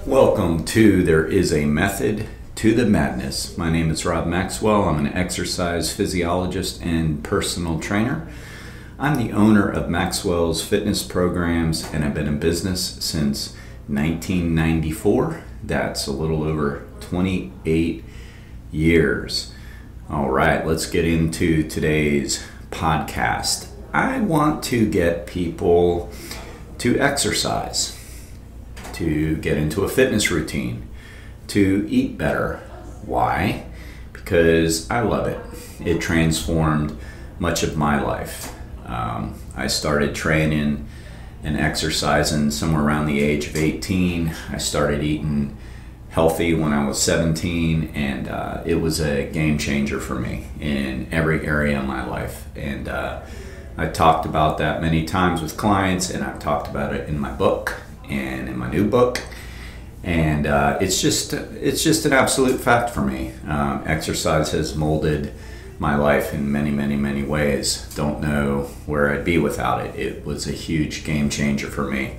Welcome to There Is a Method to the Madness. My name is Rob Maxwell. I'm an exercise physiologist and personal trainer. I'm the owner of Maxwell's Fitness Programs, and I've been in business since 1994. That's a little over 28 years. All right, let's get into today's podcast. I want to get people to exercise, to get into a fitness routine, to eat better. Why? Because I love it. It transformed much of my life. I started training and exercising somewhere around the age of 18. I started eating healthy when I was 17, and it was a game changer for me in every area of my life. And I talked about that many times with clients, and I've talked about it in my book and in my new book, and it's just an absolute fact for me. Exercise has molded my life in many ways. Don't know where I'd be without it. It was a huge game changer for me,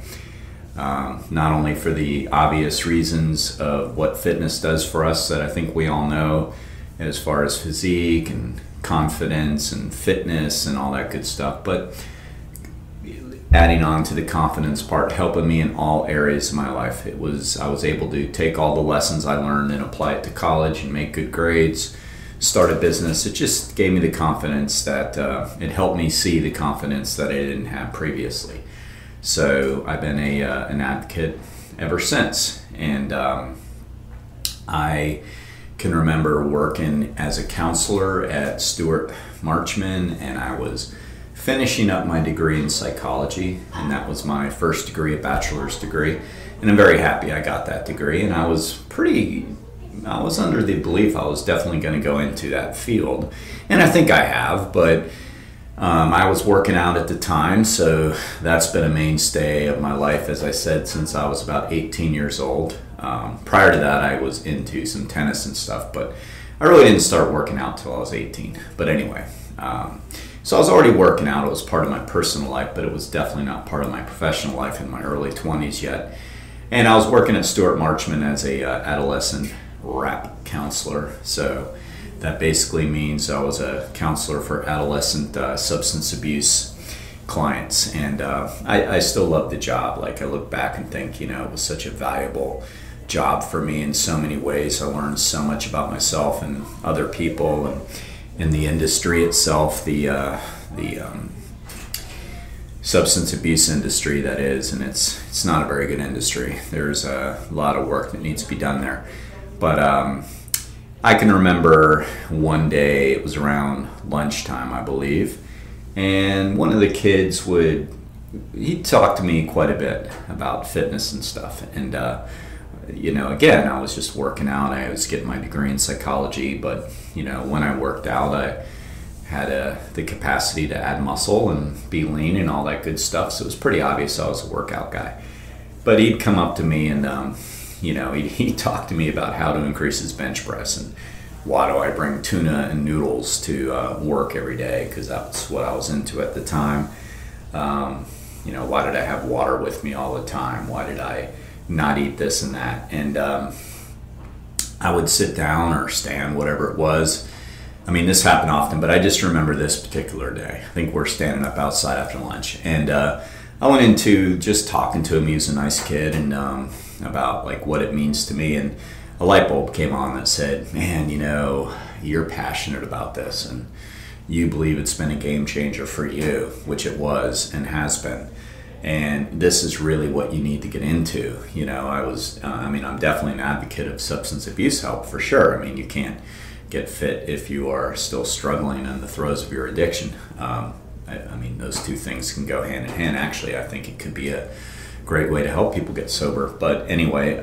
not only for the obvious reasons of what fitness does for us that I think we all know, as far as physique and confidence and fitness and all that good stuff, but adding on to the confidence part, helping me in all areas of my life. I was able to take all the lessons I learned and apply it to college and make good grades, start a business. It just gave me the confidence that it helped me see the confidence that I didn't have previously. So I've been an advocate ever since, and I can remember working as a counselor at Stuart Marchman, and I was finishing up my degree in psychology, and that was my first degree, a bachelor's degree, and I'm very happy I got that degree. And I was under the belief I was definitely going to go into that field, and I think I have, but I was working out at the time, so that's been a mainstay of my life, as I said, since I was about 18 years old. Prior to that, I was into some tennis and stuff, but I really didn't start working out till I was 18. But anyway, so I was already working out. It was part of my personal life, but it was definitely not part of my professional life in my early 20s yet. And I was working at Stuart Marchman as a adolescent rap counselor. So that basically means I was a counselor for adolescent substance abuse clients. And I still love the job. Like, I look back and think, it was such a valuable job for me in so many ways. I learned so much about myself and other people, and in the industry itself, the substance abuse industry, that is, and it's not a very good industry. There's a lot of work that needs to be done there. But I can remember one day, it was around lunchtime, I believe, and one of the kids he'd talk to me quite a bit about fitness and stuff. And again, I was just working out. I was getting my degree in psychology, but when I worked out, I had the capacity to add muscle and be lean and all that good stuff. So it was pretty obvious I was a workout guy. But he'd come up to me and he'd talk to me about how to increase his bench press, and why do I bring tuna and noodles to work every day, because that's what I was into at the time. Why did I have water with me all the time? Why did I not eat this and that? And I would sit down or stand, whatever it was. I mean, this happened often, but I just remember this particular day. I think we're standing up outside after lunch, and I went into just talking to him. He was a nice kid, and about like what it means to me, and a light bulb came on that said, man, you're passionate about this, and you believe it's been a game changer for you, which it was and has been. And this is really what you need to get into. I'm definitely an advocate of substance abuse help, for sure. I mean, you can't get fit if you are still struggling in the throes of your addiction. Those two things can go hand in hand. Actually, I think it could be a great way to help people get sober. But anyway,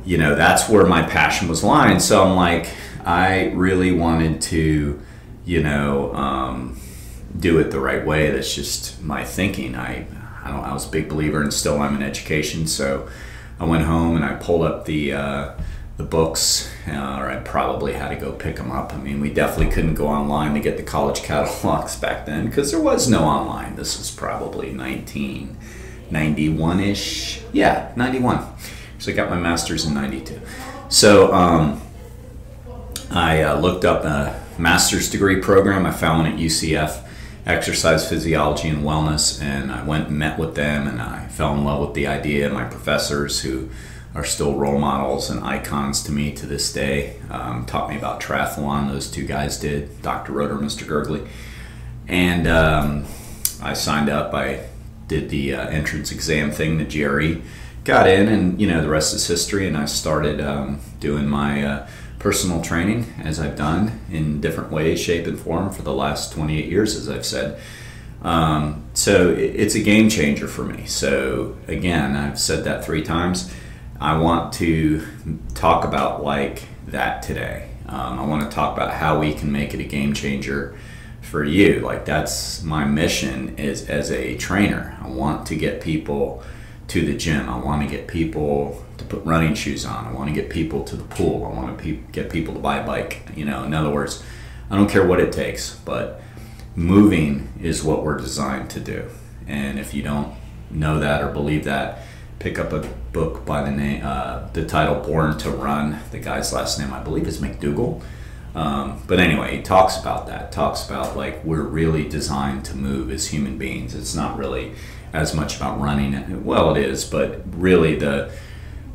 that's where my passion was lying. So I'm like, I really wanted to, do it the right way. That's just my thinking. I was a big believer, and still I'm in education. So I went home and I pulled up the books, or I probably had to go pick them up. I mean, we definitely couldn't go online to get the college catalogs back then, because there was no online. This was probably 1991-ish. Yeah, 91. So I got my master's in 92. So I looked up a master's degree program. I found one at UCF, Exercise Physiology and Wellness, and I went and met with them, and I fell in love with the idea. My professors, who are still role models and icons to me to this day, taught me about triathlon. Those two guys did, Dr. Roeder, Mr. Gergley. And I signed up. I did the entrance exam thing, the GRE, got in, and the rest is history. And I started doing my personal training, as I've done in different ways, shape, and form for the last 28 years, as I've said. So it's a game changer for me. So again, I've said that 3 times. I want to talk about like that today. I want to talk about how we can make it a game changer for you. Like, that's my mission is as a trainer. I want to get people to the gym. I want to get people to put running shoes on. I want to get people to the pool. I want to get people to buy a bike. In other words, I don't care what it takes, but moving is what we're designed to do. And if you don't know that or believe that, pick up a book by the title Born to Run. The guy's last name, I believe, is McDougall. But anyway, he talks about that. Talks about like we're really designed to move as human beings. It's not really as much about running. Well, it is, but really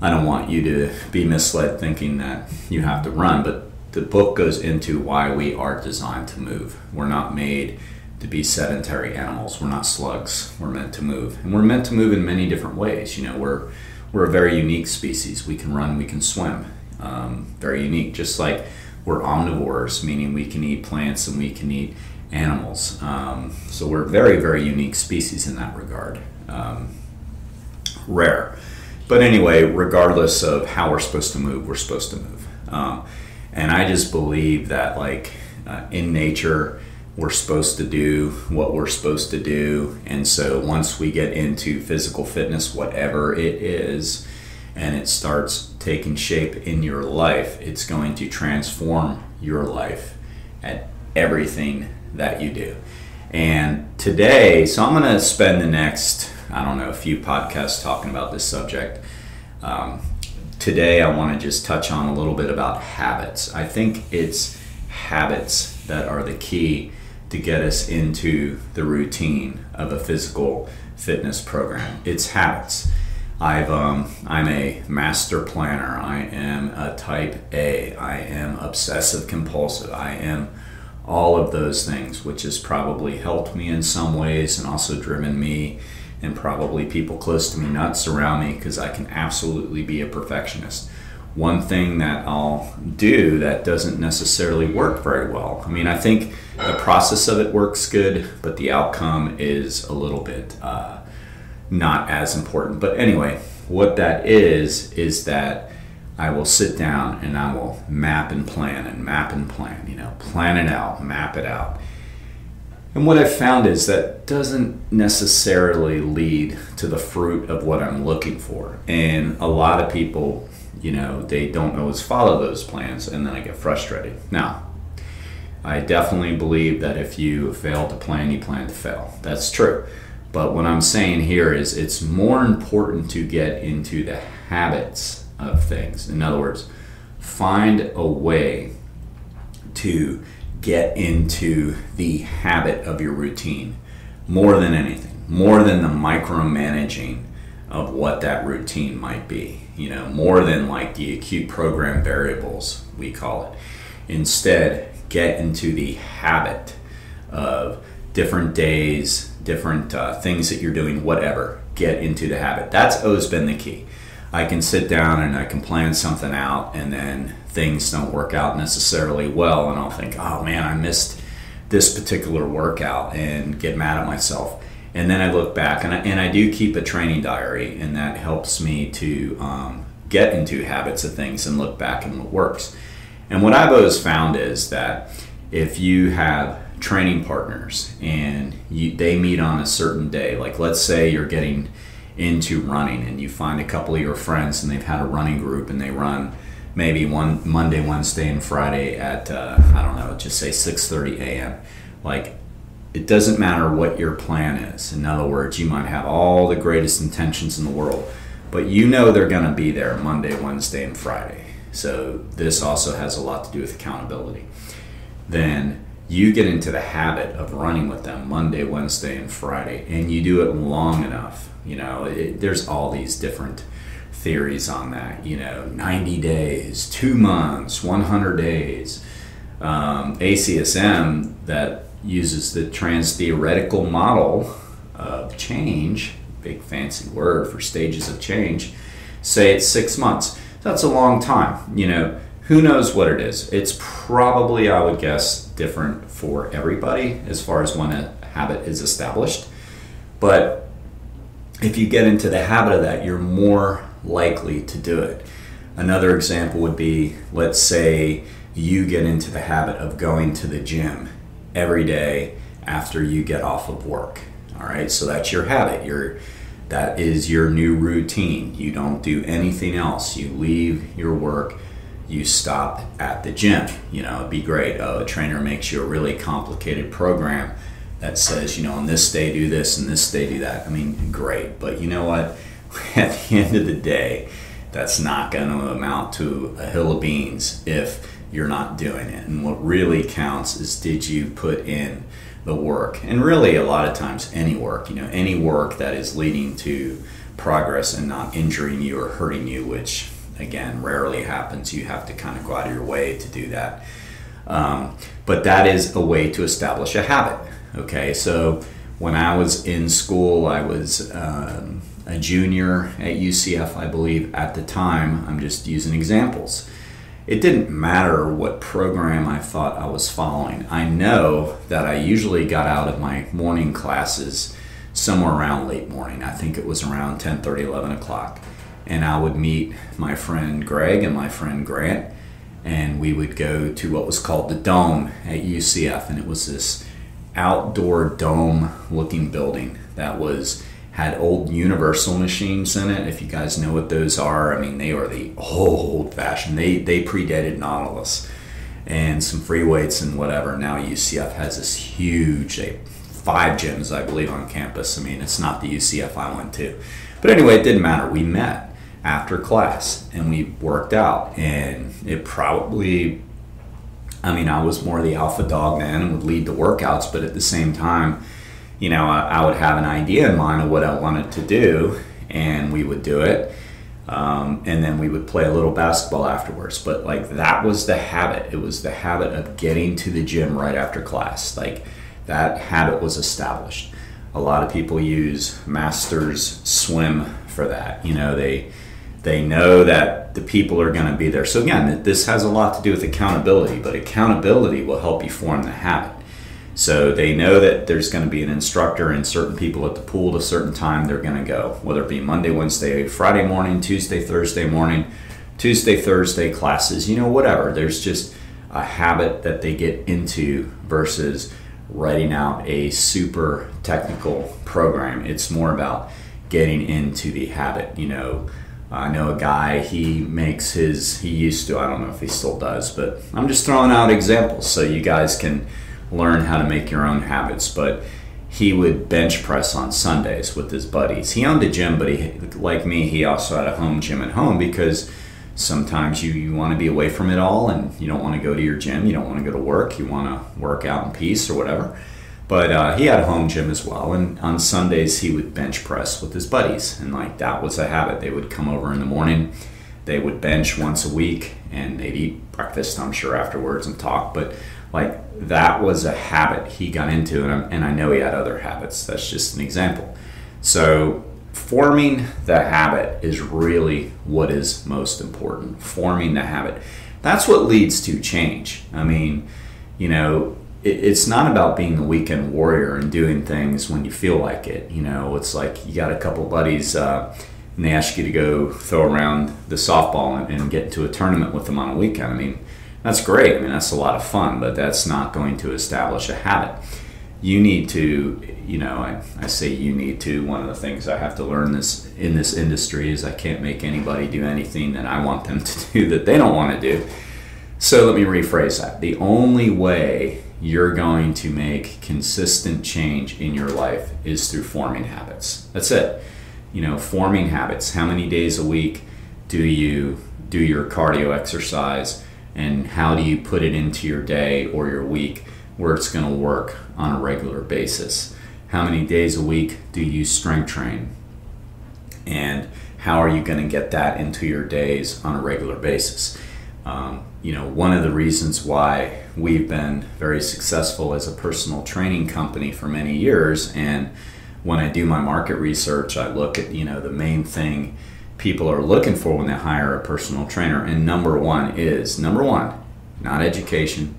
I don't want you to be misled thinking that you have to run. But the book goes into why we are designed to move. We're not made to be sedentary animals. We're not slugs. We're meant to move, and we're meant to move in many different ways. We're a very unique species. We can run, we can swim. Very unique, just like we're omnivores, meaning we can eat plants and we can eat animals. So we're a very, very unique species in that regard. Rare. But anyway, regardless of how we're supposed to move, we're supposed to move. And I just believe that in nature, we're supposed to do what we're supposed to do. And so once we get into physical fitness, whatever it is, and it starts taking shape in your life, it's going to transform your life at everything that you do. And today, so I'm going to spend the next, a few podcasts talking about this subject. Today, I want to just touch on a little bit about habits. I think it's habits that are the key to get us into the routine of a physical fitness program. It's habits. I'm a master planner. I am a type A. I am obsessive compulsive. I am all of those things, which has probably helped me in some ways and also driven me and probably people close to me nuts around me, because I can absolutely be a perfectionist. One thing that I'll do that doesn't necessarily work very well. I think the process of it works good, but the outcome is a little bit not as important. But anyway, what that is that I will sit down and I will map and plan, plan it out, map it out. And what I've found is that doesn't necessarily lead to the fruit of what I'm looking for. And a lot of people, they don't always follow those plans, and then I get frustrated. Now, I definitely believe that if you fail to plan, you plan to fail. That's true. But what I'm saying here is it's more important to get into the habits of things. In other words, find a way to get into the habit of your routine more than anything, more than the micromanaging of what that routine might be, more than like the acute program variables, we call it. Instead, get into the habit of different days, different things that you're doing, whatever. Get into the habit. That's always been the key. I can sit down and I can plan something out, and then things don't work out necessarily well, and I'll think, oh man, I missed this particular workout, and get mad at myself. And then I look back, and I do keep a training diary, and that helps me to get into habits of things and look back and what works. And what I've always found is that if you have training partners and they meet on a certain day, like let's say you're getting into running and you find a couple of your friends and they've had a running group and they run maybe one Monday, Wednesday, and Friday at just say 6:30 a.m. Like, it doesn't matter what your plan is. In other words, you might have all the greatest intentions in the world, but you know they're going to be there Monday, Wednesday, and Friday. So this also has a lot to do with accountability. Then you get into the habit of running with them Monday, Wednesday, and Friday, and you do it long enough. There's all these different theories on that, 90 days, 2 months, 100 days. ACSM, that uses the trans-theoretical model of change, big fancy word for stages of change, say it's 6 months. That's a long time. Who knows what it is? It's probably, I would guess, different for everybody as far as when a habit is established. But if you get into the habit of that, you're more likely to do it. Another example would be, let's say you get into the habit of going to the gym every day after you get off of work. All right, so that's your habit. That is your new routine. You don't do anything else. You leave your work, you stop at the gym. It'd be great. A trainer makes you a really complicated program that says, on this day do this and this day do that. Great. But you know what? At the end of the day, that's not going to amount to a hill of beans if you're not doing it. And what really counts is, did you put in the work? And really, a lot of times, any work, any work that is leading to progress and not injuring you or hurting you, which again rarely happens. You have to kind of go out of your way to do that. But that is a way to establish a habit. Okay, so when I was in school, I was a junior at UCF, I believe, at the time. I'm just using examples. It didn't matter what program I thought I was following. I know that I usually got out of my morning classes somewhere around late morning. I think it was around 10:30, 11 o'clock. And I would meet my friend Greg and my friend Grant, and we would go to what was called the Dome at UCF. And it was this outdoor dome-looking building that had old Universal machines in it. If you guys know what those are, they are the old-fashioned. They predated Nautilus, and some free weights and whatever. Now UCF has this huge, 5 gyms, I believe, on campus. It's not the UCF I went to. But anyway, it didn't matter. We met after class, and we worked out. And it probably, I was more the alpha dog then and would lead the workouts, but at the same time, I would have an idea in mind of what I wanted to do, and we would do it. And then we would play a little basketball afterwards. But that was the habit. It was the habit of getting to the gym right after class. That habit was established. A lot of people use Masters Swim for that. They know that the people are going to be there. So again, this has a lot to do with accountability, but accountability will help you form the habit. So they know that there's going to be an instructor and certain people at the pool at a certain time they're going to go, whether it be Monday, Wednesday, Friday morning, Tuesday, Thursday morning, Tuesday, Thursday classes, whatever. There's just a habit that they get into versus writing out a super technical program. It's more about getting into the habit. I know a guy, he used to, I don't know if he still does, but I'm just throwing out examples so you guys can learn how to make your own habits. But he would bench press on Sundays with his buddies. He owned a gym, but like me, he also had a home gym at home, because sometimes you want to be away from it all and you don't want to go to your gym, you don't want to go to work, you want to work out in peace or whatever. But he had a home gym as well, and on Sundays he would bench press with his buddies, and that was a habit. They would come over in the morning, they would bench once a week, and they'd eat breakfast, I'm sure, afterwards and talk. But that was a habit he got into, and I know he had other habits. That's just an example. So forming the habit is really what is most important. Forming the habit. That's what leads to change. It's not about being the weekend warrior and doing things when you feel like it. It's like you got a couple buddies and they ask you to go throw around the softball and get into a tournament with them on a weekend. That's great. That's a lot of fun, but that's not going to establish a habit. You need to, I say you need to, one of the things I have to learn in this industry is I can't make anybody do anything that I want them to do that they don't want to do. So let me rephrase that. The only way you're going to make consistent change in your life is through forming habits. That's it. forming habits. How many days a week do you do your cardio exercise, and how do you put it into your day or your week where it's going to work on a regular basis? How many days a week do you strength train, and how are you going to get that into your days on a regular basis? One of the reasons why we've been very successful as a personal training company for many years, and when I do my market research, I look at, the main thing people are looking for when they hire a personal trainer. And number one, not education,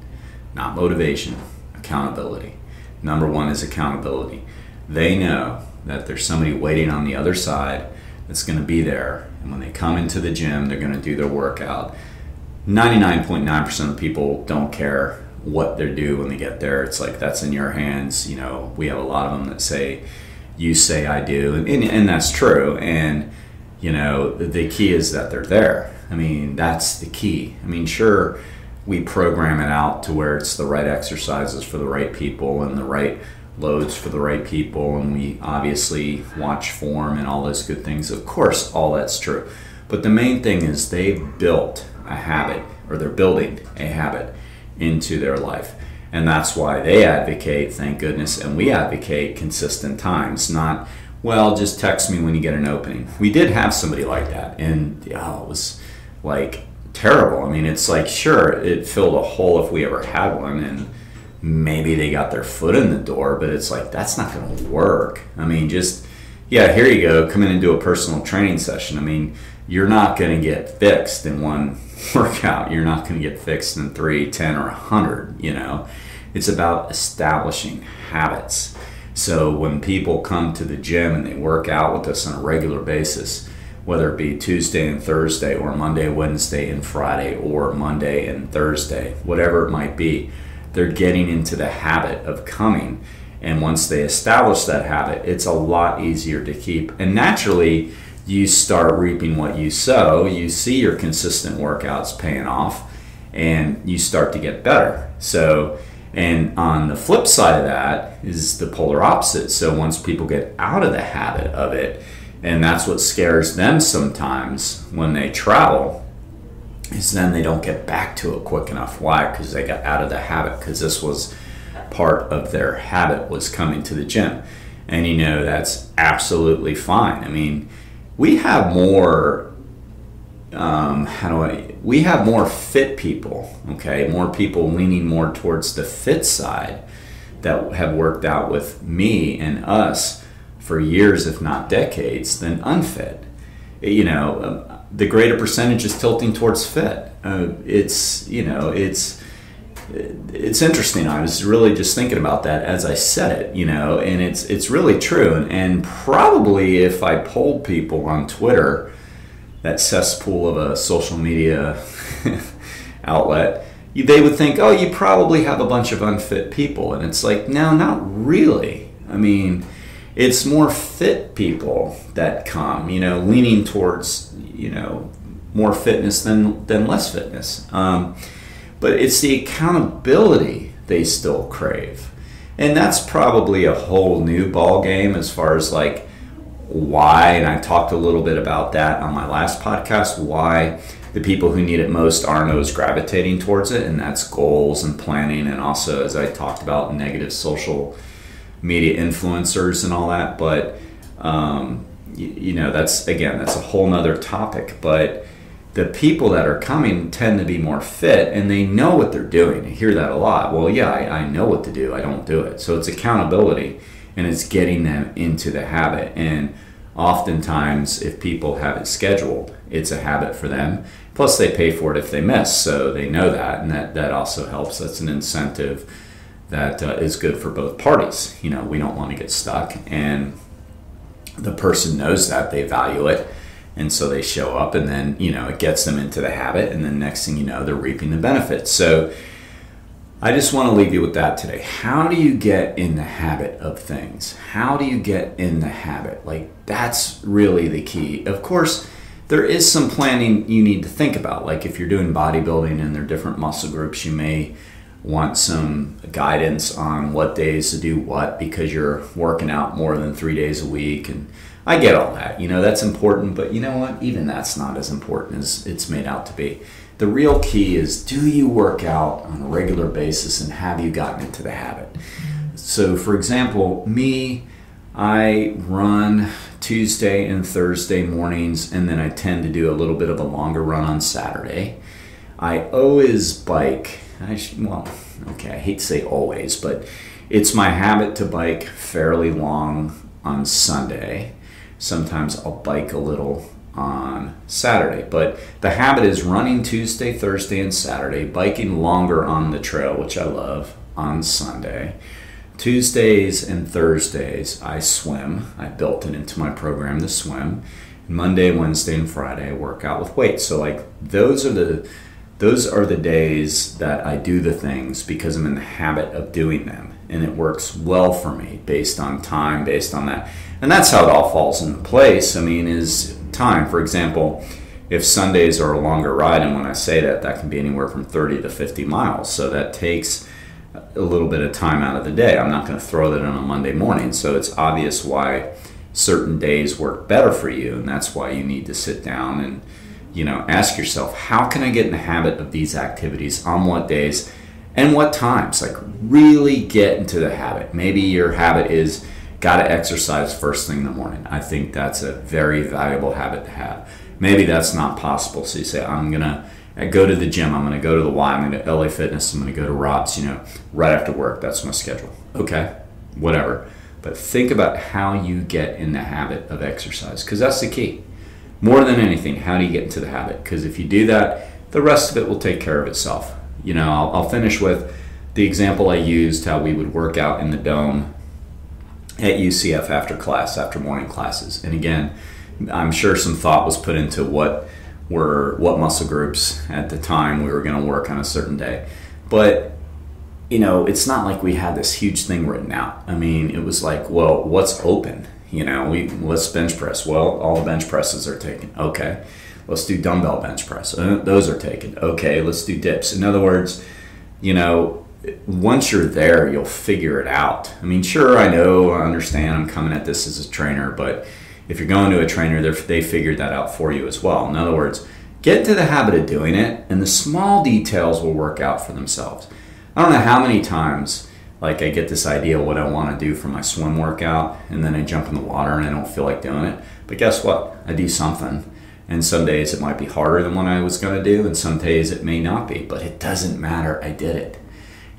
not motivation, accountability. Number one is accountability. They know that there's somebody waiting on the other side that's going to be there. And when they come into the gym, they're going to do their workout. 99.9% of people don't care what they do when they get there. It's like, that's in your hands. We have a lot of them that say, you say I do, and that's true. And the key is that they're there. That's the key. Sure, we program it out to where it's the right exercises for the right people and the right loads for the right people, and we obviously watch form and all those good things. Of course, all that's true. But the main thing is they've built a habit, or they're building a habit into their life. And that's why they advocate, thank goodness, and we advocate consistent times, not, well, just text me when you get an opening. We did have somebody like that, and it was like terrible. It's like, sure, it filled a hole if we ever had one, and maybe they got their foot in the door, but it's like, that's not going to work. Here you go, come in and do a personal training session. You're not going to get fixed in one workout. You're not going to get fixed in 3, 10, or 100, It's about establishing habits. So when people come to the gym and they work out with us on a regular basis, whether it be Tuesday and Thursday, or Monday, Wednesday, and Friday, or Monday and Thursday, whatever it might be, they're getting into the habit of coming. And once they establish that habit, it's a lot easier to keep. And naturally, you start reaping what you sow. You see your consistent workouts paying off, and you start to get better. And on the flip side of that is the polar opposite. So once people get out of the habit of it, and that's what scares them sometimes when they travel, is then they don't get back to it quick enough. Why? Because they got out of the habit, because this was part of their habit, was coming to the gym. And that's absolutely fine. We have more, we have more fit people, okay? More people leaning more towards the fit side that have worked out with me and us for years, if not decades, than unfit. The greater percentage is tilting towards fit. It's interesting. I was really just thinking about that as I said it, and it's really true. And probably if I polled people on Twitter, that cesspool of a social media outlet, they would think, oh, you probably have a bunch of unfit people. And it's like, no, not really. It's more fit people that come, leaning towards, more fitness than less fitness. But it's the accountability they still crave. And that's probably a whole new ball game as far as like why, and I talked a little bit about that on my last podcast, why the people who need it most aren't always gravitating towards it, and that's goals and planning, and also, as I talked about, negative social media influencers and all that. But that's a whole nother topic. But the people that are coming tend to be more fit, and they know what they're doing. I hear that a lot. Well, yeah, I know what to do. I don't do it. So it's accountability, and it's getting them into the habit. And oftentimes, if people have it scheduled, it's a habit for them. Plus, they pay for it if they miss, so they know that, and that also helps. That's an incentive that is good for both parties. We don't want to get stuck, and the person knows that, they value it, and so they show up, and then it gets them into the habit, and then next thing you know, they're reaping the benefits. So I just want to leave you with that today. How do you get in the habit of things? How do you get in the habit? Like, that's really the key. Of course, there is some planning you need to think about. Like if you're doing bodybuilding and there are different muscle groups, you may want some guidance on what days to do what, because you're working out more than 3 days a week. And I get all that. You know, that's important, but you know what? Even that's not as important as it's made out to be. The real key is, do you work out on a regular basis and have you gotten into the habit? So for example, me, I run Tuesday and Thursday mornings, and then I tend to do a little bit of a longer run on Saturday. I always bike. I hate to say always, but it's my habit to bike fairly long on Sunday. Sometimes I'll bike a little on Saturday, but the habit is running Tuesday, Thursday, and Saturday, biking longer on the trail, which I love, on Sunday. Tuesdays and Thursdays I swim. I built it into my program to swim. Monday, Wednesday, and Friday I work out with weights. So like those are the days that I do the things because I'm in the habit of doing them, and it works well for me based on time, based on that. And that's how it all falls into place. I mean, is time. For example, if Sundays are a longer ride, and when I say that, that can be anywhere from 30 to 50 miles. So that takes a little bit of time out of the day. I'm not going to throw that in on a Monday morning. So it's obvious why certain days work better for you, and that's why you need to sit down and, you know, ask yourself, how can I get in the habit of these activities on what days and what times? Like, really get into the habit. Maybe your habit is got to exercise first thing in the morning. I think that's a very valuable habit to have. Maybe that's not possible. So you say, I'm going to go to the gym. I'm going to go to the Y. I'm going to LA Fitness. I'm going to go to Rob's, you know, right after work. That's my schedule. Okay, whatever. But think about how you get in the habit of exercise, because that's the key. More than anything, how do you get into the habit? Because if you do that, the rest of it will take care of itself. You know, I'll finish with the example I used, how we would work out in the dome at UCF after class, after morning classes. And again, I'm sure some thought was put into what muscle groups at the time we were going to work on a certain day. But, you know, it's not like we had this huge thing written out. I mean, it was like, well, what's open? You know, let's bench press. Well, all the bench presses are taken. Okay, let's do dumbbell bench press. Those are taken. Okay, let's do dips. In other words, you know, once you're there, you'll figure it out. I mean, sure, I understand, I'm coming at this as a trainer, but if you're going to a trainer, they figured that out for you as well. In other words, get into the habit of doing it, and the small details will work out for themselves. I don't know how many times, like, I get this idea of what I want to do for my swim workout, and then I jump in the water and I don't feel like doing it. But guess what? I do something. And some days it might be harder than what I was going to do, and some days it may not be. But it doesn't matter. I did it.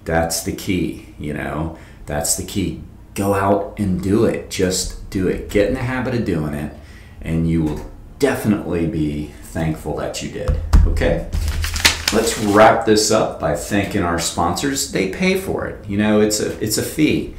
That's the key, you know. That's the key. Go out and do it. Just do it. Get in the habit of doing it, and you will definitely be thankful that you did. Okay. Let's wrap this up by thanking our sponsors. They pay for it. You know, it's a fee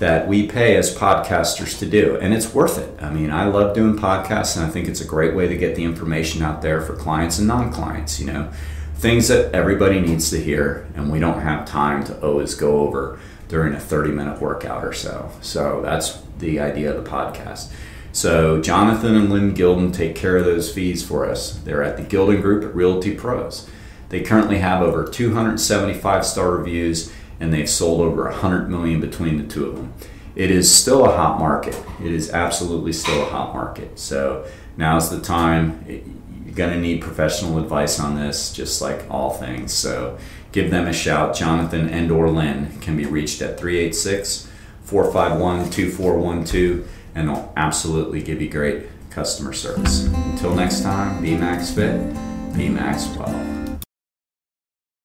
that we pay as podcasters to do, and it's worth it. I mean, I love doing podcasts, and I think it's a great way to get the information out there for clients and non-clients, you know, things that everybody needs to hear, and we don't have time to always go over during a 30-minute workout or so. So that's the idea of the podcast. So Jonathan and Lynn Gilden take care of those fees for us. They're at the Gilden Group at Realty Pros. They currently have over 275 star reviews, and they've sold over 100 million between the two of them. It is still a hot market. It is absolutely still a hot market. So now's the time. You're going to need professional advice on this, just like all things. So give them a shout. Jonathan and/or Lynn can be reached at 386-451-2412, and they'll absolutely give you great customer service. Until next time, be Max Fit, be Maxwell.